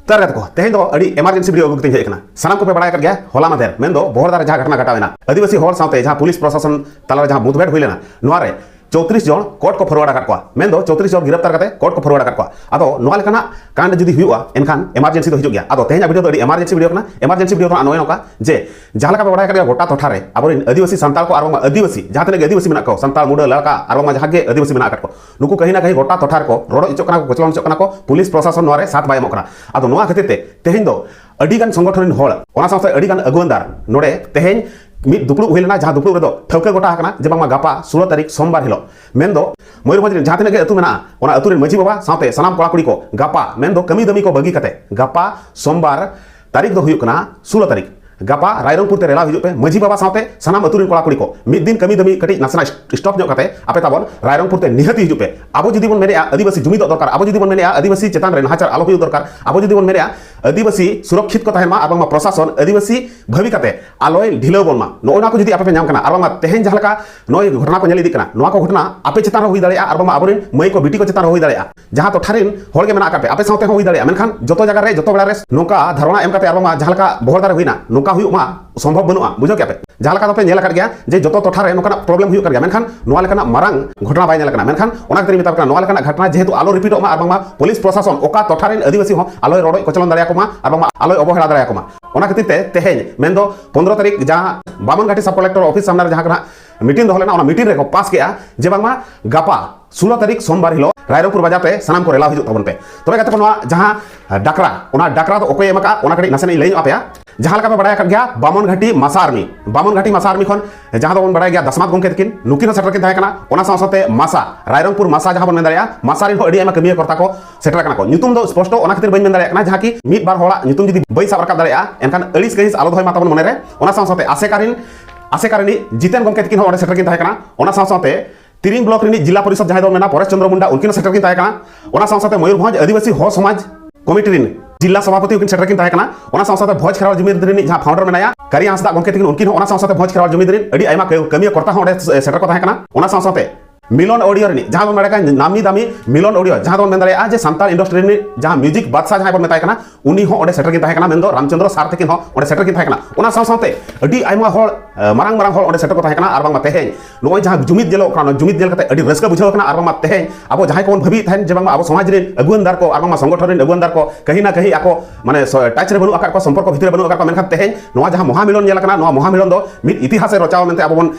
तरगत को तेज दो अड़ी एमरजेंसी वीडियो अगुते हेकना सानाम को पे बड़ा कर गया होला माधेर मेन दो बोहरदार जहां घटना घटावेना आदिवासी होर साथे जहां पुलिस प्रशासन तला जहां मुठभेड़ हुईलेना नोरे 34 जन कोर्ट को फॉरवर्ड आकात को मेन दो 34 जन गिरफ्तार करते कोर्ट को फॉरवर्ड आकात को अदो नोआ लेकाना कांड जुदी हुआ एनखान एमरजेंसी तो हिजो गया अदो तेज वीडियो तो अड़ी एमरजेंसी वीडियो कना एमरजेंसी वीडियो तो अनोय नोका जे जहां का बड़ा कर गया गोटा तोठा रे अबोरिन आदिवासी संताल को आरबा आदिवासी जहां तने आदिवासी मेना को संताल मुडा लड़का आरबा जहां के आदिवासी मेना आकात को नुकु कहीं ना कहीं गोटा तोठा को रोड इचोकना को कोचलम चोकना को पुलिस प्रशासन नोरे साथ बाय मकना अदो नोआ खातिर ते तेज दो अडिगान संगठन होड़ ओना साथे अडिगान अगुवंदार नोडे तेज मिद दुपड़ू हुईलेना जहां दुपड़ू रेदो ठौके गोटा हकना जे बांगा गापा 16 तारीख सोमवार हिलो मेन दो मयूरभंज जहां तने अतु मेना ओना अतु रे मजी बाबा साथे सनाम कोड़ा कुड़ी को गापा मेन दो कमी दमी को बगी कते गापा सोमवार तारीख दो हुयुकना 16 तारीख गापा रायरंगपुर ते रेला हिजुप पे मजी बाबा साथे सनाम अतुरिन कोड़ा कुड़ी को मिद दिन कमी दमी कटी नासना स्टॉप जो कते आपे ताबन रायरंगपुर ते निहति हिजुप पे आबो जदी बन मेरे आदिवासी जुमिद दरकार आबो जदी बन मेरे आदिवासी चेतान रे नाचार आलो हुयु दरकार आबो जदी बन मेरे आदिवासी सुरक्षित को तहमा आबमा प्रशासन आदिवासी भवी कते आलोय ढिलो बनमा नोना को जदी आपे नाम कना आरबमा तेहेन जहलका नोय घटना को नेली दिकना नोआ को घटना आपे चेतान रे हुई दाड़िया आरबमा आबरिन मई को बिटी को चेतान रे हुई दाड़िया जहां तो ठारिन होड़ के मेना कापे आपे साथे हुई दाड़िया मेनखान जतो जगह रे जतो बेला रे नोका धारणा एम कते आरबमा जहलका बोहरदार हुईना नोका हुयुमा संभव बनवा बुझो क्या पे जहां पे नेल कर गया जे जतो टोठा रे नोकना प्रॉब्लम हुई कर गया मेनखान नोआ लेकना मारांग घटना बाय नेल कना मेनखान ओना कतरी मिता कना नोआ लेकना घटना जेहेतु आलो रिपीट मा आरबमा पुलिस प्रशासन ओका टोठा रे आदिवासी हो आलोय रोड कोचलन दाड़िया को मा आरबमा आलोय अवहेला दाड़िया को मा ओना खातिर ते तेहेज मेन दो 15 तारीख जहां बामनघाटी सब कलेक्टर ऑफिस सामने जहां कना मीटिंग दो लेना ओना मीटिंग रे को पास किया जे बांगमा गापा 16 तारीख सोमवार हिलो रायरंगपुर बाजार पे सनाम को रेला हिजु तबन पे तबे कते नोआ जहां डाकरा तो ओके एमका ओना कटी नसेनी लई आपया जहां लका पे बड़ा कर गया बामनघाटी मासा आर्मी खन जहां दबन बड़ा गया दसमात गमके तकिन नुकिन सेटर किन थाय कना ओना साथे मासा रायरंगपुर मासा जहां बन मेंदाया मासा रे अडी एमा कमिया करता को सेटर कना को नुतुम दो स्पष्ट ओना खातिर बन मेंदाया कना जहां की मिद बार होड़ा नुतुम जदी बई साब रका दाया एनखान अलिस कहिस आलो धय माता बन मने रे ओना साथे आसेकारिनी जितेन गमके तकिन ओडे सेटर किन थाय कना ओना साथे तिरिंग ब्लॉक रि जिला परिषद जहां दो मेना परेश चंद्र मुंडा उनकिन सेटर किन थाय कना ओना साथे मयूरभंज आदिवासी हो समाज कमिटी रिन जिला सभापति उनकिन सेटर किन थाय कना ओना साथे भोज खेराव जमीदार रिन जहां फाउंडर मेनाया करिया हंसदा गमके तकिन उनकिन ओना साथे भोज खेराव जमीदार रिन अडी आयमा कमिया करता होडे सेटर को थाय कना ओना साथे मिलन ऑडियो रे जहां बन बड़ा नामी दामी मिलन ऑडियो जहां बन मेंदाया जे संताल इंडस्ट्री रे जहां म्यूजिक बादशाह जहां बन मेताय कना उनी हो ओडे सेटर किन थाय कना मेंदो रामचंद्र सार तकिन हो ओडे सेटर किन थाय कना ओना साथे अडी आयमा होड़ मारांग मारांग होड़ ओडे सेटर को थाय कना आर बांग तेहेन नोय जहां जुमिद जेलो कना जुमिद जेल कते अडी रस्का बुझाव कना आर बांग तेहेन आबो जहां कोन भबी थायन जे बांग आबो समाज रे अगुवनदार को आर बांग संगठन रे अगुवनदार को कहीं ना कहीं आको माने टच रे बनु आकार को संपर्क भितर बनु आकार को मेनखान तेहेन नोआ जहां महामिलन जेल कना नोआ महामिलन दो मिद इतिहास रचाव मेनते आबो बन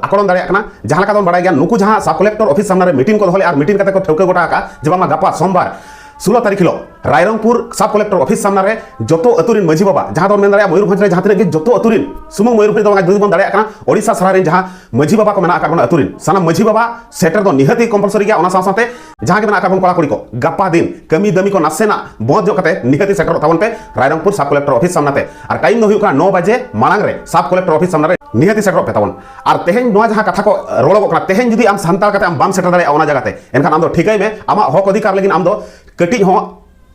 आकलन दाड़िया कना जहां लका दो बड़ा गया नुकु जहां सब कलेक्टर ऑफिस सामने मीटिंग को दोले और मीटिंग करते को ठौके गोटा का जब आमा गापा सोमवार 16 तारीख हिलो रायरंगपुर सब कलेक्टर ऑफिस सामने रे जतो अतुरिन मजी बाबा जहां दो मेन दाड़िया मयूरभंज रे जहां तने जतो अतुरिन सुमंग मयूरभंज दो जदी बन दाड़िया कना ओडिसा सरा रे जहां मजी बाबा को मेना आकार बन अतुरिन साना मजी बाबा सेटर दो निहति कंपलसरी गया ओना साथे जहां के मेना आकार बन कोला कुड़ी को गापा दिन कमी दमी को नासेना बहुत जो कते निहति सेटर तावन पे रायरंगपुर सब कलेक्टर ऑफिस सामने ते और टाइम दो हुई का 9 बजे मांग रे सब कलेक्टर ऑफिस सामने रे निहति सेटर पे तावन और तेहेन नोआ जहां कथा को रोलो कना तेहेन जदी आम संताल कते आम बाम सेटर दाड़िया ओना जगह ते एनखान आम दो ठीकई में आमा हक अधिकार लेकिन आम दो कटी हो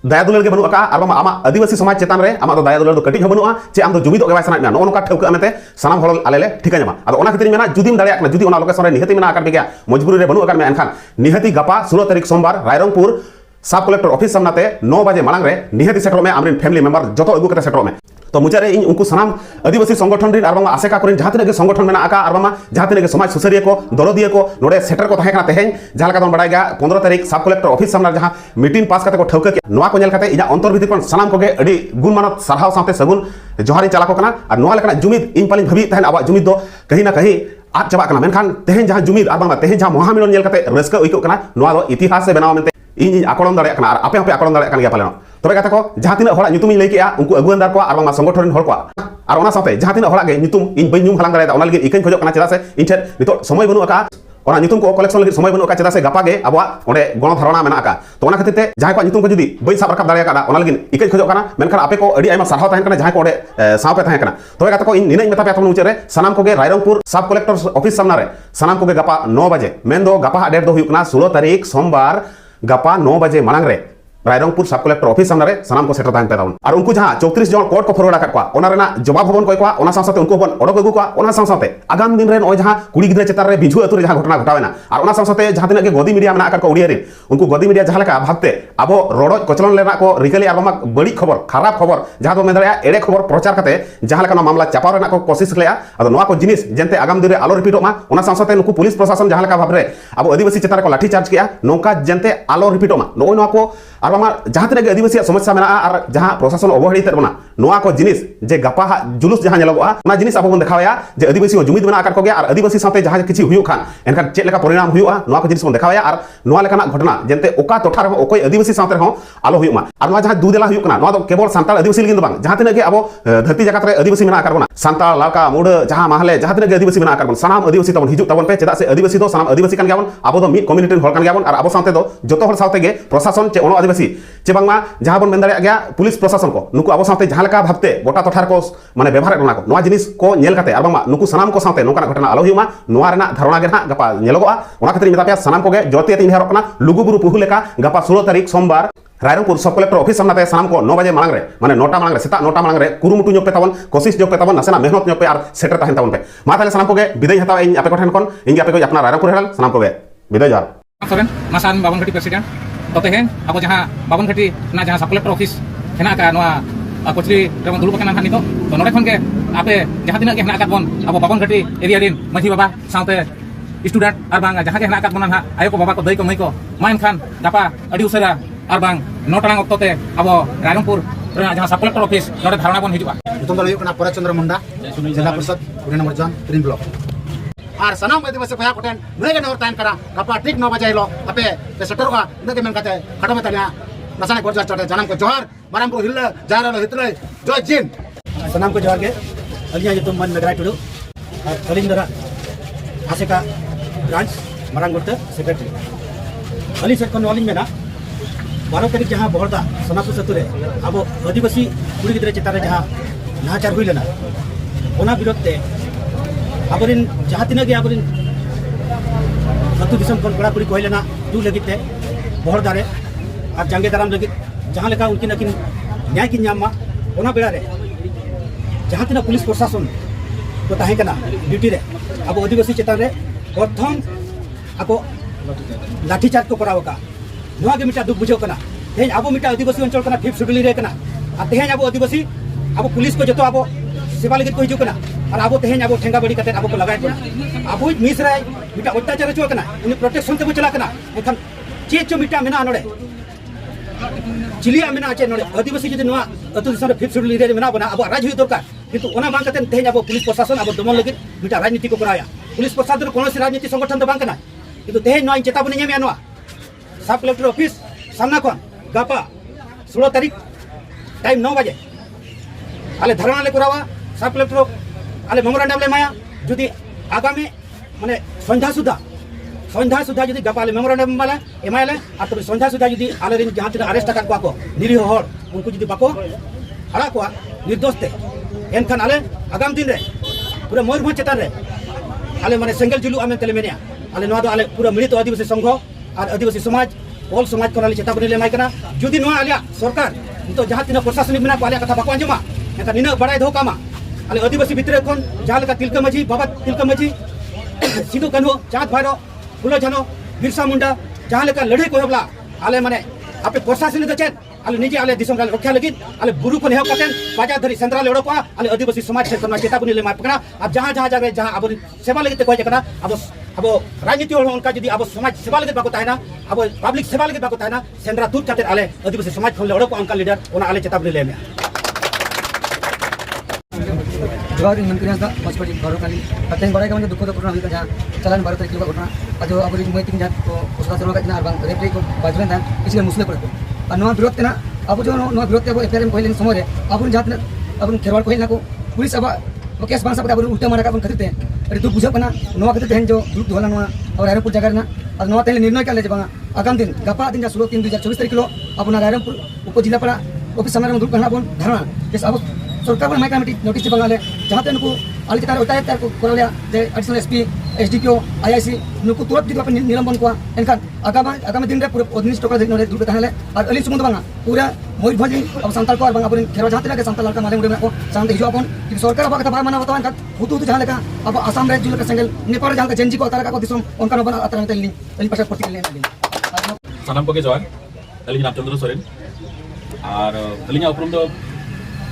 दया दुलार के बनुआ का आमा आदिवासी समाज चेतान रे आमा दया दुलार दो कटी हो बनुआ चे आम दो जुमिद के बाय सना नो नोका ठौका मेते सनाम हल आलेले ठीका नमा आदो ओना खातिर मेना जुदिम दाड़िया कना जुदी ओना लोकेशन रे निहति मेना आकार बेगा मजबूरी रे बनुआ कर में एनखान निहति गापा 16 तारीख सोमवार रायरंगपुर सब कलेक्टर ऑफिस सामनाते 9 बजे मांग रे निहति सेटर में आमरिन फैमिली मेंबर जतो अगु कते सेटर में तो मुचारे इन उनको सनाम आदिवासी संगठन रे आरबा आसेका करेन जहां तने के संगठन मेना आका आरबा जहां तने के समाज सुसरिया को दरदिया को नोडे सेटर को थाहेकना तेहेन जहां लका दन बड़ा गया 15 तारीख सब कलेक्टर ऑफिस सामने जहां मीटिंग पास करते को ठौके नोआ को नेल करते इजा अंतर्भिति पण सनाम को गे अडी गुण मानत सरहाव साथे सगुन जोहारी चला को कना और नोआ लेकना जुमिद इन पालिन भबी तहन आबा जुमिद दो कहीं ना कहीं आज चबा कना मेनखान तेहेन जहां जुमिद आरबा तेहेन जहां महामिलन नेल करते रस्का उइको कना नोआ दो इतिहास से बनाव मेनते इन आकलन दाड़िया कना आपे आपे आकलन दाड़िया कन गया पालेनो तबे कथा को जहां तिना होड़ा नुतुम लई केया उनको अगुवनदार को आरबा संगठन होड़ को और ओना साथे जहां तिना होड़ा गे नुतुम इन बई नुम हलांग दाड़िया ओना लगे इकन खोजो कना चेदा से इन ठेर नितो समय बनु आका ओना नुतुम को कलेक्शन लगे समय बनु आका चेदा से गापा गे अबवा ओंडे गण धारणा मेना आका तो ओना खातिर ते जहां को नुतुम को जदी बई साब रकाब दाड़िया का ओना लगे इकन खोजो कना मेनखान आपे को अडी आइमा सरहाव ताहेन कना जहां को ओंडे साव पे ताहेन कना तबे कथा को इन निनै मेता पे तुम उचरे सनाम को गे रायरंगपुर सब कलेक्टर ऑफिस सामने रे सनाम को गे गापा 9 बजे मेन दो गापा डेट दो हुई कना 16 तारीख सोमवार गापा 9 बजे मांग रे रायरंगपुर सब कलेक्टर ऑफिस सामने सामान को सेटर तहन पे और उनको जहां 34 जन कोर्ट को फॉरवर्ड आकर जवाब हबन कोई साथे उनको हबन ओडक अगुआ साथे आगाम दिन रे जहां कुड़ी गिद्रा चेतार रे बिझु अतुरे जहां घटना घटावेना और साथे जहां तिना के गदी मीडिया में आकर को उड़िया रे उनको गदी मीडिया जहां लेका भागते अब रोड कचलन लेना को रिकली और बड़ी खबर खराब खबर जहां दो में दरिया एड़े खबर प्रचार करते जहां लेका मामला चापा रेना को कोशिश लेया अदो नोआ को जिनिस जेनते आगाम दिन रे आलो रिपीट मा ओना साथे नुकु पुलिस प्रशासन जहां लेका भाबरे अब आदिवासी चेतार को लाठी चार्ज किया नोका जेनते आलो रिपीट मा नोआ को और जहां तिना आदिवासी समस्या में और जहां प्रशासन अवहेलित बना नोआ को जिनिस जे गपा जुलूस जहां नेलोगा ना जिनिस अब बन देखाया जे आदिवासी जुमिद बना आकर को गया और आदिवासी साथे जहां किछि हुयु खान एनखान चेक लेका परिणाम हुयुआ नोआ को जिनिस बन देखाया और नोआ लेकाना घटना जेनते ओका टोठा रे ओकोय आदिवासी साथे हो आलो हुयुमा और नोआ जहां दुदेला हुयु कना नोआ तो केवल सांताल आदिवासी लिगिन बांग जहां तिना के अब धरती जगत रे आदिवासी में आकर बना सांताल लाका मुड जहां माहले जहां तिना के आदिवासी में आकर बन सनाम आदिवासी तबन हिजु तबन पे चेदा से आदिवासी तो सनाम आदिवासी कान गयाबन अब तो मिड कम्युनिटी हल कान गयाबन और अब साथे दो जतो हर साथे गे प्रशासन चे ono आदिवासी चे बांगमा जहां बन मेन गया पुलिस प्रशासन को नुकु अब साथे जहां लेका भाबते गोटा टोठार को माने व्यवहार करना को नोआ जिनिस को नेल काते और बांगमा नुकु सनाम को साथे नोका घटना आलो हुयुमा नोआ रेना धारणा गे ना गपा नेलोगोआ ओना खातिर मेता पे सनाम को गे जोते तीन हेरो कना लुगुबुरु पुहु लेका गपा 16 तारीख सोमवार रायरंगपुर सब कलेक्टर ऑफिस सामने सामान को 9 बजे मांग रे माने 9टा मांग रे सेता 9टा मांग रे कुरुमुटु ñop पे तबन कोशिश ñop पे तबन नसेना मेहनत ñop पे और सेटर तहन तबन पे मा ताले सामान को गे विदाय हताव इन आपे को ठन कोन इंगे आपे को अपना रायरंगपुर हेरल सामान को गे विदाय जार सरेन मासान बाबन घटी प्रेसिडेंट तो तेहेन अब जहां बाबन घटी ना जहां सब कलेक्टर ऑफिस हेना का नोआ कोचरी रेमन दुलुब केना हानि तो नोडे खन के आपे जहां तिना के हेना का बन अब बाबन घटी एरिया दिन मझी बाबा साथे स्टूडेंट और बांग जहां के हेना का बन ना आयो को बाबा को दई को मई को माइन खान गापा अडी उसरा और बांग 9 टांग अक्तते अब रायरंगपुर जहां सब कलेक्टर ऑफिस नोडे धारणा बन हिजुआ प्रथम दल हुई परचंद्र मुंडा जिला परिषद पुणे नंबर 3 ब्लॉक और सनाम आदिवासी भया कोटेन नय नोर तान करा गपा ठीक 9 बजे लो अपे पे सेटर का नगे मेन काते खडमे तल्या नसाने गोर चटे जनम को जोहार माराम को हिल जारा लो हितले जय जिन सनाम को जोहार के अलिया जो तुम मन में ग्राइट टुडू और कलिंदरा आशिका ब्रांच मरांगुट सेक्रेटरी अली सेट कोन वालिंग में ना 12 तारीख जहां बहरदा सोनापुर सतुरे अब आदिवासी कुड़ी गिद्रे चितारे जहां नाचार हुई लेना ओना विरोध ते अबरिन जहां तिना के अबरिन अतु दिसम कोन बड़ा कुड़ी कहलेना दू लगिते बहरदा रे और जंगे दाराम लगित जहां लेका उनकी नकिन न्याय की न्यामा ओना बेड़ा रे जहां तिना पुलिस प्रशासन को ताहे कना ड्यूटी रे अब आदिवासी चितार रे प्रथम ako लाठी चार्ज को कराव का नोआ के मिटा दुख बुझो कना तेज अब मिटा आदिवासी अंचल कना 5th शेड्यूल रे कना आ तेज अब आदिवासी अब पुलिस को जतो अब सेवा लगित को हिजु कना और अब तेज अब ठेंगा बड़ी कते अब को लगाय कना अब मिस राय मिटा अत्याचार चो कना इन प्रोटेक्शन ते चला कना एखन चे चो मिटा मेना नोडे चिलिया मेना आचे नोडे आदिवासी जदि नोआ अतु दिसम 5th शेड्यूल रे मेना बना अब राज हुई दरकार किंतु ओना बांग कते तेज अब पुलिस प्रशासन अब दमन लगित मिटा राजनीति को कराया पुलिस प्रशासन कोनो राजनीति संगठन तो बांग कना किंतु तेज नोआ चेतावनी नेमे नोआ सब कलेक्टर ऑफिस सामना कोन गापा 16 तारीख टाइम 9 बजे आले धरणा ले करावा सब कलेक्टर आले मेमोरेंडम ले माया जुदी आगामी माने संध्या सुधा जुदी गापा आले मेमोरेंडम वाला एमाले आ तो संध्या सुधा जुदी आले रिन जहां तिना अरेस्ट कर को निरीह हर उनको जुदी बाको हरा को निर्दोष ते एनखान आले आगाम दिन रे पूरा मयूरभंज चेतान रे आले माने सेंगल जुलू आमे तेले मेनिया आले नोआ दो आले पूरा मिलित आदिवासी संघ और आदिवासी समाज ऑल समाज को चेतावनी ले माइकना जुदी नोआ आलिया सरकार तो जहां तिना प्रशासनिक मेना को आलिया कथा बाको अंजमा एका निना बड़ाई धो कामा आले आदिवासी भितरे कोन जहां लेका तिलका माझी बाबा तिलका माझी सिधु कान्हू चाँद भैरो फुलो झानो बिरसा मुंडा जहां लेका लड़ाई को हबला आले माने आपे प्रशासनिक दचेन आले निजे आले दिसम रक्षा लगी आले बुरु को नेह कतेन बाजार धरी सेंट्रल ओडो को आले आदिवासी समाज से कोन चेतावनी ले माइकना अब जहां जगह जहां अब सेवा लगी ते कोइ जकना अब राजनीति उनका जदि अब समाज सेवा लगे बाको ताहेना अब पब्लिक सेवा लगे बाको ताहेना सेंद्रा दूर खातिर आले आदिवासी समाज खन लड़ो को उनका लीडर ओना आले चेतावनी ले में जवाब मंत्री दा पचपटी बारो काली अतेन बड़ाई का दुख घटना हुई जहां चलन 12 तारीख का घटना अजो अब मोइतिन जा को उसका सरवा का बांग रेफरी को बाजवेन था इसलिए मुस्लिम पड़े और नवा विरोध ना अब जो नवा विरोध अब एफआईआर में कहले समय अब जात अब खेरवाड़ कहला को पुलिस अब केस बांसा अब उल्टा मारा का अपन खरीदते अरे तू बुझो कना नवा के तेन जो ग्रुप धोला नवा और रायरंगपुर जगह ना और नवा तेन निर्णय काले बांगा आगाम दिन गपा दिन 16/3/2024 तारीख लो अपना रायरंगपुर उप जिला पड़ा ऑफिस सामने ग्रुप कहना अपन धारणा केस अब सरकार पर माइक कमेटी नोटिस बांगाले जहां तेन को आले चितान अत्याचार को करा लिया जे एडिशनल एसपी एसडीपीओ आईआईसी नुकु तुरंत जुदी अपन निलंबन को एनखान आगामी दिन रे पूरा 19 टका नोडे दुर्ग थाने और अली सुमुंद बांगा पूरा मयूरभंज अब संताल को और बांगा अपन खेरो जहां तक संताल लड़का माले मुडे को शांति हिजो अपन कि सरकार बाग कथा माना बतावन का हुतु जहां लेका अब आसाम रे जुल का संगल नेपाल जहां का जेनजी को अतार का दिसम उनका बना अतार में तेलनी अली पास प्रतिक्रिया सानाम को जोहार अली रामचंद्र सोरेन और अलिया उपरम दो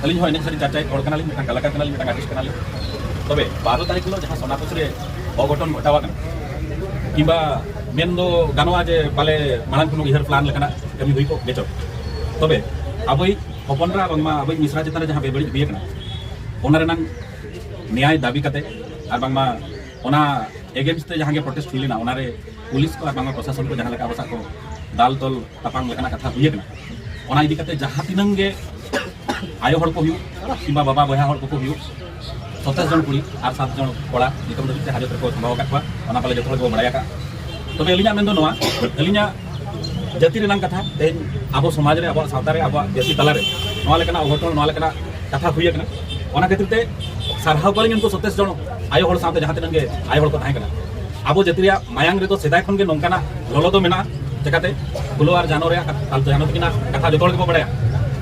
अली हो एने सारी चर्चा और कनाली मिटा कलाकार कनाली मिटा आर्टिस्ट कनाली तबे 12 तारीख लो जहां सोनापुर रे अघटन घटावा कना किबा मेन दो गानवा जे पाले मानन कुनो इहर प्लान लेकना कमी हुई को बेचो तबे अबई हपनरा बंगमा अबई मिश्रा चितान जहां बेबड़ी बिए कना ओना रेनान न्याय दाबी कते और बंगमा ओना एगेंस्ट ते जहां के प्रोटेस्ट हुईना ओना रे पुलिस को और बंगमा प्रशासन को जहां लेका बसा को दाल तोल तापांग लेकना कथा हुई कना ओना इदी कते जहां तिनंग गे आयो हड़ को हुई किबा बाबा बया हड़ को हुई 27 जन कुड़ी और 7 जन कोड़ा नितम दबिते हाजत को संभव का ओना पाले जतो को बड़ाया का तबे अलिया मेन दो नोआ अलिया जाति रेनांग कथा ते आबो समाज रे आबो सावता रे आबो देसी तला रे नोआ लेकना अघटन नोआ लेकना कथा हुई कना ओना खातिर ते सारहाव कलिन उनको 27 जन आयो हड़ सावते जहां तिनंग गे आयो हड़ को थाय कना आबो जाति रे मायांग रे तो सेदाय खन गे नोंकाना ललो दो मेना चकाते कुलो और जानो रे काल जानो किना कथा जतो को बड़ाया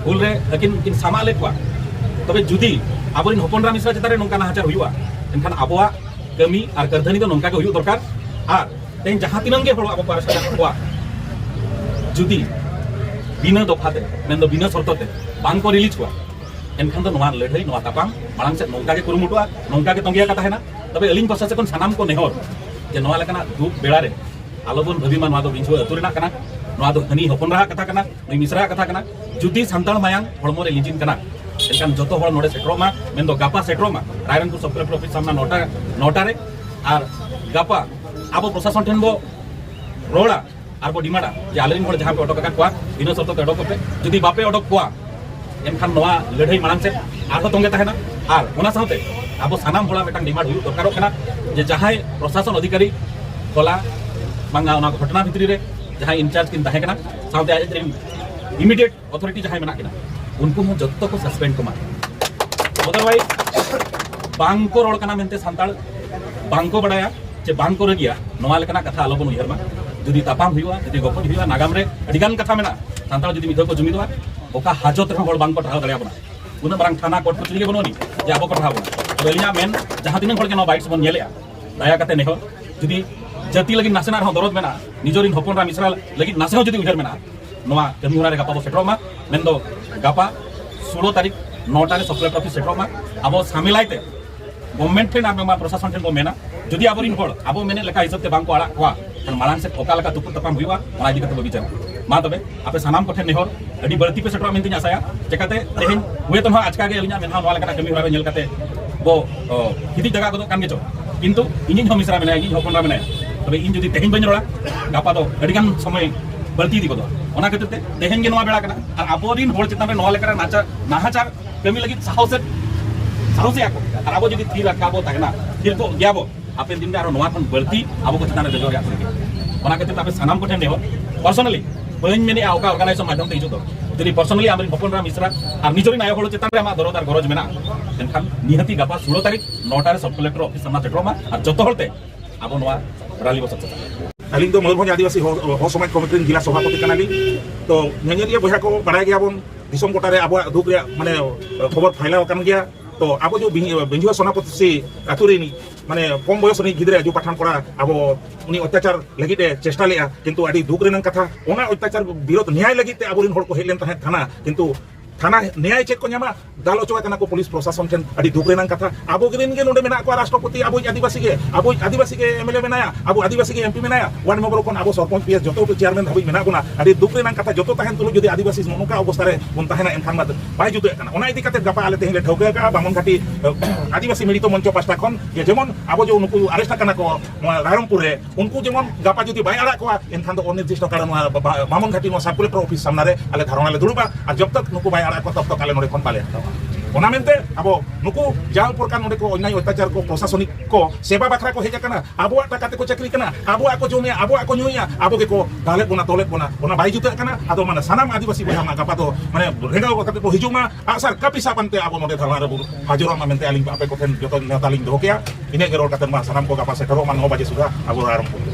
कुल रे लेकिन किन सामाले को तबे जुदी आबोरिन हपनरा मिश्रा चितारे नोंका नाहाचार हुआ एनखान आबोआ कमी और करधनी तो नोंका के हुई दरकार और तेन जहां तिनंग गे हड़ आबो पारसा को जुदी बिना दफाते मेन दो बिना शर्तते बांग को रिलीज को एनखान तो नोआ लड़ाई नोआ तापाम मांग से नोंका के कुरुमुटुआ नोंका के तंगिया कथा है ना तबे अलिंग प्रशासन सानाम को नेहर जे नोआ लेकना दुख बेड़ा रे आलोबन भविमा नोआ दो बिंझो अतुरेना कना नोआ दो हनी हपनरा कथा कना नई मिश्रा कथा कना जुदी संताल मायांग हड़मो रे लिजिन कना एनखान जतो हड़ नोडे सेट्रोमा मेन दो गापा सेट्रोमा रायरंगपुर सब कलेक्टर ऑफिस सामना नोटा रे और गापा आबो प्रशासन ठेन बो रोड़ा और बो डिमाडा जे आलेन हड़ जहां पे अटक का कोआ बिना शर्त ते अटक पे जुदी बापे अटक कोआ एनखान नोआ लड़ाई मांग से आरो तंगे तहना और ओना साथे आबो सानाम हड़ा मेटांग डिमांड हुई दरकारो कना जे जहां प्रशासन अधिकारी कोला मांगा ओना घटना भितरी रे जहां इंचार्ज किन तहे कना साथे आज इमीडिएट अथॉरिटी जहां मेना किना उनको हम जत्तो को सस्पेंड को मारे अदरवाइज बांग को रोड कना मेनते संताल बांग को बड़ाया जे बांग को रगिया नोआ लेकना कथा आलोबन उयहर मा जुदी तापाम हुआ जुदी गोपन हुआ नागाम रे अडिगान कथा मेना संताल जुदी मिधो को जुमिदवा ओका हाजत रे हड़ बांग को ठाव दरिया बना उन बरांग थाना कोर्ट को चली बनोनी जे आबो को ठाव बना रेलिया मेन जहां तिन हड़ के नो बाइट्स बन नेलेया दया कते नेहो जुदी जाति लगी नासेना रहो दरद मेना निजोरिन हपनरा मिश्रा लगी नासे जुदी उयहर मेना नोआ कमी होना रे गापा सेट्रोमा मेन दो गापा 16 तारीख 9टा रे सब कलेक्टर ऑफिस सेट्रोमा आबो सामिलाइते गवर्नमेंट ठेन आबो प्रशासन ठेन बो मेना जुदी आबोरिन हड़ आबो मेने लेखा हिसाब ते बांग को आड़ा कोआ तन मालांग से ओका लेका तुपुर तपाम हुईवा ओना इदी कते बिचार मा तबे आपे सानाम को ठेन नेहर अडी बळती पे सेट्रोमा मेनती आसाया चेकाते तेहिन हुए तो आज का गे अलिया मेना नोआ लेका कमी होरा नेल कते बो हिदी जगह को कान गेचो किंतु इनिन हो मिश्रा मेना इनिन हपनरा मेना तबे इन जुदी तेहिन बन रोड़ा गापा दो अडिगान समय बळती दी को दो ओना खातिर ते तेहेन गे नोआ बेड़ा कना और आबोरिन हड़ चितान रे नोआ लेकरा नाहाचार कमी लगी साहस आको और आबो जदी थी रखाबो तहना फिर को गयाबो आपन दिन आरो नोआ खन बळती आबो को चितान रे जजोर आके ओना खातिर आपे सानाम को ठेन नेहो पर्सनली बइन मेने आउका ऑर्गेनाइजेशन माध्यम ते हिजो दो जदी पर्सनली आमरिन हपनरा मिश्रा और निजोरी नायो हड़ चितान रे आमा दरदार गरज मेना एनखान निहती गापा 16 तारीख 9टा रे सब कलेक्टर ऑफिस सामना सेट्रोमा और जतो हड़ते आबो नोआ रैली बसत अली दो मयूरभंज आदिवासी हो समाज कमिटी जिला सभापति कनाली तो नेंगेरिया बहा को बड़ाय गया बन दिसम गोटा रे आबो दुख रे माने खबर फैलाव कान गया तो आबो जो बेंजुआ सोनापति से आतुरेनी माने कम बयस नि गिदरे जो पठान पड़ा आबो उनी अत्याचार लगिते चेष्टा लेया किंतु आडी दुख रेन कथा ओना अत्याचार विरोध न्याय लगिते आबोरिन हड़ को हेलेन तहे थाना किंतु थाना न्याय चेक को न्यामा दाल ओचोना को पुलिस प्रशासन ठेन अडी दुख रेन कथा आबो गिरिन गे नोडे मेना को राष्ट्रपति आबो आदिवासी के एमएलए मेनाया आबो आदिवासी के एमपी मेनाया वार्ड मेंबर कोन आबो सरपंच पीएस जतो को चेयरमैन धाबी मेना कोना अडी दुख रेन कथा जतो तहन तुलु जदी आदिवासी मनोका अवस्था रे उन तहना एनखान मत बाय जुदे कना ओना इदी कते गपा आले तेहिले ठौके का बामन घाटी आदिवासी मिलित मंच पास्टा खन जे जेमन आबो जो नुकु अरेस्ट कना को रायरंगपुर रे उनको जेमन गपा जदी बाय आड़ा को एनखान तो अनिर्दिष्ट कारण बामन घाटी नो सब कलेक्टर ऑफिस सामना रे आले धारणा ले दुरुबा और जब तक नुकु बाय आड़ा को तब तक आले नोडे कोन पाले ᱚᱱᱟ ᱢᱮᱱᱛᱮ ᱟᱵᱚ ᱱᱩᱠᱩ ᱡᱟᱦᱟᱸ ᱯᱨᱚᱠᱟর ᱱᱚᱰᱮ ᱠᱚ ᱚᱱᱱᱟᱭ ᱚᱛᱛযাচার ᱠᱚ ᱯᱨᱚশাসনিক ᱠᱚ ᱥᱮᱵᱟ ᱵᱟᱠᱷᱨᱟ ᱠᱚ ᱦᱮᱡ ᱟᱠᱟᱱᱟ ᱟᱵᱚᱣᱟᱜ ᱴᱟᱠᱟ ᱛᱮᱠᱚ ᱪᱟᱹᱠᱨᱤ ᱠᱟᱱᱟ ᱟᱵᱚᱣᱟᱜ ᱠᱚ ᱡᱚᱢᱮᱜᱼᱟ ᱟᱵᱚᱣᱟᱜ ᱠᱚ ᱧᱩᱭᱟ ᱟᱵᱚ ᱜᱮᱠᱚ ᱫᱟᱞᱮᱫ ᱵᱚᱱᱟ ᱛᱚᱞᱮᱫ ᱵᱚᱱᱟ ᱚᱱᱟ ᱵᱟᱭ ᱡᱩᱛᱟᱹᱜ ᱠᱟᱱᱟ ᱟᱫᱚ ᱢᱟᱱᱮ ᱥᱟᱱᱟᱢ ᱟᱹᱫᱤᱵᱟᱹᱥᱤ ᱵᱚᱭᱦᱟ ᱢᱟ ᱜᱟᱯᱟ ᱫᱚ ᱢᱟᱱᱮ ᱨᱮᱸᱜᱟᱣ ᱠᱟᱛᱮ ᱠᱚ ᱦᱤᱡᱩᱜ ᱢᱟ ᱟᱜᱼᱥᱟᱨ ᱠᱟᱹᱯᱤ ᱥᱟᱵ ᱟᱱᱛᱮ ᱟᱵᱚ ᱱᱚᱰᱮ ᱫᱷᱟᱨᱱᱟ ᱨᱮᱵᱚ ᱦᱟᱡᱩᱨᱚᱜ ᱢᱟ ᱢᱮᱱᱛᱮ ᱟᱹᱞᱤᱧ ᱟᱯᱮ ᱠᱚᱴᱷᱮᱱ ᱡᱚᱛᱚ ᱱᱮᱣᱛᱟ ᱞᱤᱧ ᱫᱚᱦᱚ ᱠᱮᱭᱟ ᱤᱱᱟᱹᱜ ᱜᱮ ᱨᱚᱲ ᱠᱟᱛᱮ ᱢᱟ ᱥᱟᱱᱟᱢ ᱠᱚ ᱜᱟᱯᱟ ᱥᱮᱴᱮᱨᱚᱜ ᱢᱟ 9 ᱵᱟᱡᱮ ᱥᱩᱫᱷᱟ ᱟᱵᱚ ᱟᱨᱟᱢᱵᱷ